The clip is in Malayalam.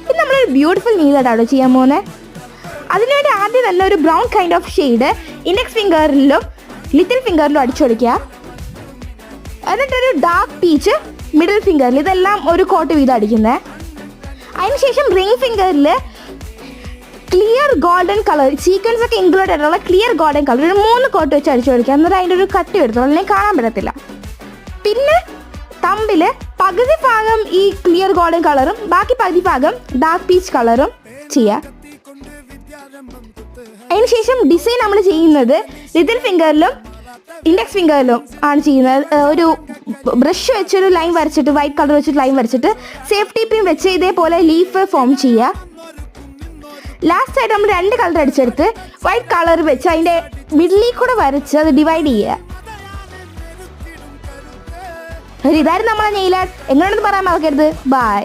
ഇത് നമ്മളൊരു ബ്യൂട്ടിഫുൾ നീലായിട്ടാണ് ചെയ്യാൻ പോകുന്നത്. അതിനുവേണ്ടി ആദ്യം തന്നെ ഒരു brown kind of shade index ഫിംഗറിലും ലിറ്റിൽ ഫിംഗറിലും അടിച്ചു കൊടുക്കുക. എന്നിട്ടൊരു ഡാർക്ക് പീച്ച് മിഡിൽ ഫിംഗറിൽ, ഇതെല്ലാം ഒരു കോട്ട് വീതം അടിക്കുന്നത്. അതിനുശേഷം റിംഗ് ഫിംഗറിൽ ക്ലിയർ ഗോൾഡൻ കളർ, സീക്വൻസ് ഒക്കെ ഇൻക്ലൂഡ് ആയിട്ടുള്ള ക്ലിയർ ഗോൾഡൻ കളർ ഒരു 3 കോട്ട് വെച്ച് അടിച്ചു കൊടുക്കുക. എന്നിട്ട് അതിൻ്റെ ഒരു കട്ടി എടുത്തോളൂ, അല്ലെങ്കിൽ കാണാൻ പറ്റത്തില്ല. പിന്നെ തമ്പിൽ പകുതി ഭാഗം ഈ ക്ലിയർ ഗോൾഡൻ കളറും ബാക്കി പകുതി ഭാഗം ഡാർക്ക് പീച്ച് കളറും ചെയ്യുക. അതിനുശേഷം ഡിസൈൻ നമ്മൾ ചെയ്യുന്നത് ലിറ്റിൽ ഫിംഗറിലും ഇൻഡെക്സ് ഫിംഗറിലും ആണ് ചെയ്യുന്നത്. ഒരു ബ്രഷ് വെച്ചൊരു ലൈൻ വരച്ചിട്ട്, വൈറ്റ് കളർ വെച്ചിട്ട് ലൈൻ വരച്ചിട്ട് സേഫ്റ്റി പിൻ വെച്ച് ഇതേപോലെ ലീഫ് ഫോം ചെയ്യുക. ലാസ്റ്റായിട്ട് നമ്മൾ 2 കളർ അടിച്ചെടുത്ത് വൈറ്റ് കളർ വെച്ച് അതിൻ്റെ മിഡിലിൽ കൂടെ വരച്ച് അത് ഡിവൈഡ് ചെയ്യുക. ഇതായിരുന്നു നമ്മളെ നെയിൽ ആർട്ട്. എങ്ങനെയാണെന്ന് പറയാൻ മറക്കരുത്. ബൈ.